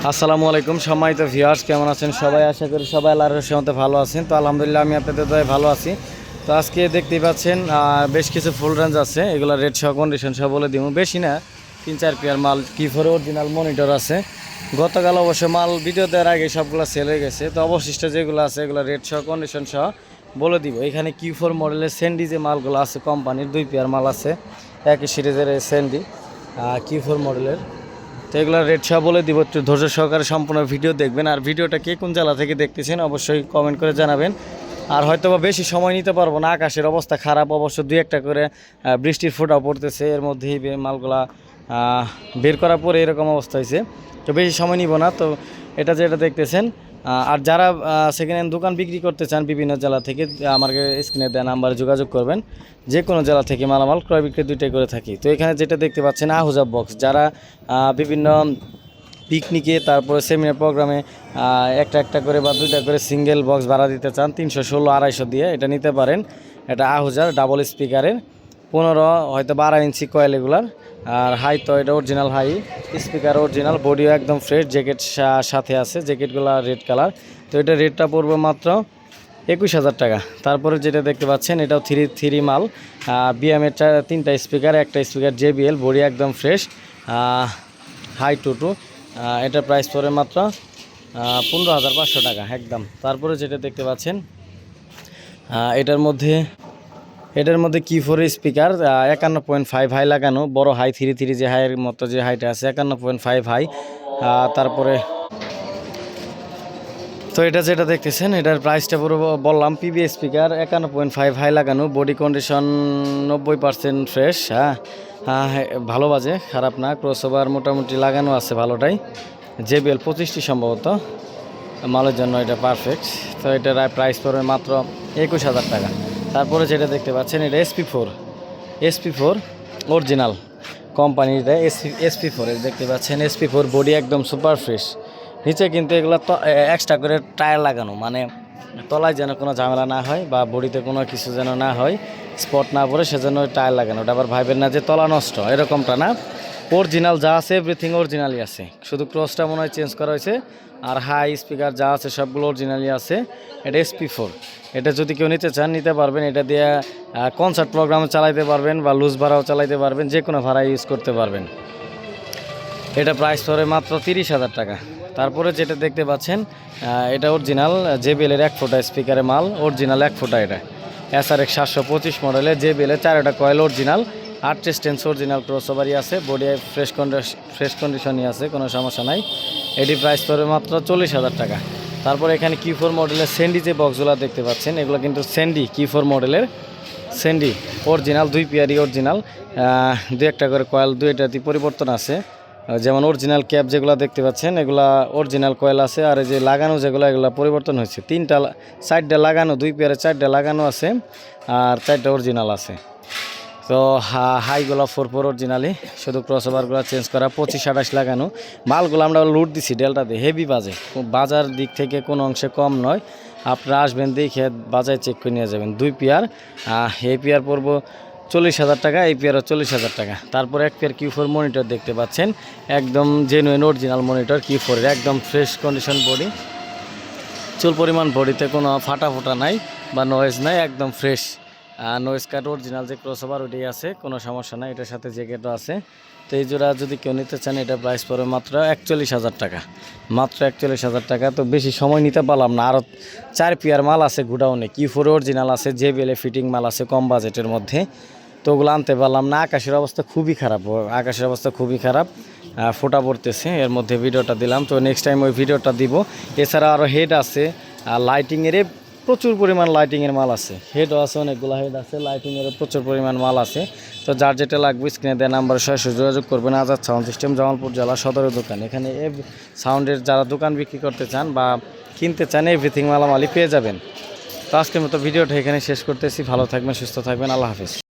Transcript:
আসসালামু আলাইকুম সম্মানিত ভিউয়ার্স, কেমন আছেন সবাই? আশা করি সবাই আল্লাহর রহমতে ভালো আছেন। তো আলহামদুলিল্লাহ আমি আপনাদের দয়ায় ভালো আছি। তো আজকে দেখতেই পাচ্ছেন বেশ কিছু ফুল রেঞ্জ আছে, এগুলো রেট সহ কন্ডিশন সহ বলে দিব। বেশি না, 3-4 পেয়ার মাল Q4 অরিজিনাল মনিটর আছে। গতকাল অবশ্য মাল ভিডিও দেওয়ার আগে সবগুলো সেল হয়ে গেছে। তো অবশিষ্ট যেগুলো আছে এগুলো রেট সহ কন্ডিশন সহ বলে দিব। এখানে Q4 মডেলের স্যান্ডি যে মালগুলো আছে কোম্পানির 2 পেয়ার মাল আছে, একই সিরিজের স্যান্ডি Q4 মডেলের। তো এগুলোর রেট সহ বলে দিব, একটু ধৈর্য সহকারে সম্পূর্ণ ভিডিও দেখবেন। আর ভিডিওটা কে কোন জেলা থেকে দেখতেছেন অবশ্যই কমেন্ট করে জানাবেন। আর হয়তো বা বেশি সময় নিতে পারবো না, আকাশের অবস্থা খারাপ, অবশ্য 2-1টা করে বৃষ্টির ফোঁটাও পড়তেছে। এর মধ্যেই মালগুলা বের করার পরে এরকম অবস্থা হয়েছে। তো বেশি সময় নিব না। তো এটা যেটা দেখতেছেন, আর যারা সেকেন্ড হ্যান্ড দোকান বিক্রি করতে চান বিভিন্ন জেলা থেকে, আমাকে স্ক্রিনে দেওয়া নাম্বারে যোগাযোগ করবেন। যে কোনো জেলা থেকে মালামাল ক্রয় বিক্রয় দুইটাই করে থাকি। তো এখানে যেটা দেখতে পাচ্ছেন আহুজা বক্স, যারা বিভিন্ন পিকনিকে তারপরে সেমিনার প্রোগ্রামে একটা করে বা 2টা করে সিঙ্গেল বক্স ভাড়া দিতে চান 316-250 দিয়ে এটা নিতে পারেন। এটা আহুজার ডাবল স্পিকারের 15 হয়তো 12 ইঞ্চি কয়েল এগুলার। আর হাই তো এটা অরিজিনাল হাই, স্পিকার অরিজিনাল, বডিও একদম ফ্রেশ, জ্যাকেট সাথে আছে, জ্যাকেটগুলো রেড কালার। তো এটা রেটটা পড়বে মাত্র 21,000 টাকা। তারপরে যেটা দেখতে পাচ্ছেন এটাও থ্রি মাল, বিএমের 3টা স্পিকার, একটা স্পিকার JBL, বডি একদম ফ্রেশ, হাই টুটু। এটার প্রাইস পড়ে মাত্র 15,500 টাকা একদম। তারপরে যেটা দেখতে পাচ্ছেন এটার মধ্যে Q4 স্পিকার 51.5 হাই লাগানো, বড় হাই 3 যে হাইয়ের মতো যে হাইটা আছে 51.5 হাই। তারপরে তো এটা যেটা দেখতেছেন এটার প্রাইসটা পুরো বললাম। PB স্পিকার 51.5 হাই লাগানো, বডি কন্ডিশন 90% ফ্রেশ। ভালো বাজে, খারাপ না। ক্রসওভার মোটামুটি লাগানো আছে ভালোটাই। JBL 25টি সম্ভবত, মালের জন্য এটা পারফেক্ট। তো এটার প্রাইস পড়বে মাত্র 21,000 টাকা। তারপরে যেটা দেখতে পাচ্ছেন এটা SP4 অরিজিনাল কোম্পানির, SP4 দেখতে পাচ্ছেন। SP4 বডি একদম সুপার ফ্রেশ, নিচে কিন্তু এগুলো তো এক্সট্রা করে টায়ার লাগানো, মানে তলায় যেন কোনো ঝামেলা না হয় বা বডিতে কোনো কিছু যেন না হয়, স্পট না পড়ে, সেজন্য টায়ার লাগানো। ওটা আবার ভাইবেন না যে তলা নষ্ট, এরকমটা না। অরিজিনাল যা আছে এভরিথিং অরিজিনালই আছে, শুধু ক্রসটা মনে হয় চেঞ্জ করা হয়েছে। আর হাই স্পিকার যা আছে সবগুলো অরিজিনালই আছে। এটা SP4, এটা যদি কেউ নিতে চান নিতে পারবেন। এটা দিয়ে কনসার্ট প্রোগ্রামে চালাইতে পারবেন বা লুজ ভাড়াও চালাইতে পারবেন, যে কোনো ভাড়া ইউজ করতে পারবেন। এটা প্রাইস পড়ে মাত্র 30,000 টাকা। তারপরে যেটা দেখতে পাচ্ছেন এটা অরিজিনাল JBL এর 1 ফুটা স্পিকারের মাল, অরিজিনাল 1 ফুটা। এটা SRX 725 মডেলের JBL এর 4টা কয়েল অরিজিনাল, 8 স্টেন্স অরিজিনাল, ক্রসওভারই আছে, বডি ফ্রেশ কন্ডিশনই আছে, কোনো সমস্যা নাই। এটি প্রাইস পড়বে মাত্র 40,000 টাকা। তারপরে এখানে Q4 মডেলের স্যান্ডি যে বক্সগুলো দেখতে পাচ্ছেন এগুলো কিন্তু স্যান্ডি Q4 মডেলের স্যান্ডি অরিজিনাল, 2 পেয়ারই অরিজিনাল, 2-1টা করে কয়েল 2টাতেই পরিবর্তন আছে। যেমন অরিজিনাল ক্যাপ যেগুলো দেখতে পাচ্ছেন এগুলা অরিজিনাল কয়েল আছে। আর এই যে লাগানো যেগুলো এগুলো পরিবর্তন হয়েছে, 3টা সাইডটা লাগানো, 2 পেয়ারে 4টা লাগানো আছে, আর 4টা অরিজিনাল আছে। তো হাইগুলো 4 অরিজিনালি, শুধু ক্রসওভারগুলো চেঞ্জ করা, 25-28 লাগানো। মালগুলো আমরা লুট দিছি ডেল্টা দিয়ে, হেভি বাজে, বাজার দিক থেকে কোনো অংশে কম নয়। আপনারা আসবেন দেখে বাজারে চেক করে নিয়ে যাবেন। 2 পেয়ার, এই পেয়ার পড়বো 40,000 টাকা, এই পেয়ারও 40,000 টাকা। তারপর 1 পেয়ার Q4 মনিটর দেখতে পাচ্ছেন, একদম জেনুইন অরিজিনাল মনিটর Q4 এর, একদম ফ্রেশ কন্ডিশন বডি, চুল পরিমাণ বডিতে কোনো ফাটা নাই বা নয়েজ নাই, একদম ফ্রেশ। নয়েজ কাট অরিজিনাল যে ক্রসওভার ওটাই আছে, কোনো সমস্যা নাই। এটার সাথে জ্যাকেটও আছে। তো এই জোড়া যদি কেউ নিতে চান এটা প্রাইস পড়বে মাত্র 41,000 টাকা, মাত্র 41,000 টাকা। তো বেশি সময় নিতে পারলাম না, আরও 4 পেয়ার মাল আছে গুডাউনে, Q4 অরিজিনাল আছে, JBL ফিটিং মাল আছে কম বাজেটের মধ্যে। তো ওগুলো আনতে পারলাম না। আকাশের অবস্থা খুবই খারাপ, ফোটা পড়তেছে, এর মধ্যে ভিডিওটা দিলাম। তো নেক্সট টাইম ওই ভিডিওটা দিব। এছাড়া আরও হেড আছে, আর লাইটিংয়ের প্রচুর পরিমাণ লাইটিংয়ের মাল আছে, হেডও আছে, অনেকগুলো হেড আছে, লাইটিংয়েরও প্রচুর পরিমাণ মাল আছে। তো যার যেটা লাগবে স্ক্রিনে দেওয়া নাম্বারে সরাসরি যোগাযোগ করবেন। আজাদ সাউন্ড সিস্টেম, জামালপুর জেলা সদরের দোকান। এখানে সাউন্ডের যারা দোকান বিক্রি করতে চান বা কিনতে চান এভরিথিং মালামালি পেয়ে যাবেন। তো আজকের মতো ভিডিওটা এখানে শেষ করতেছি। ভালো থাকবেন, সুস্থ থাকবেন, আল্লাহ হাফিজ।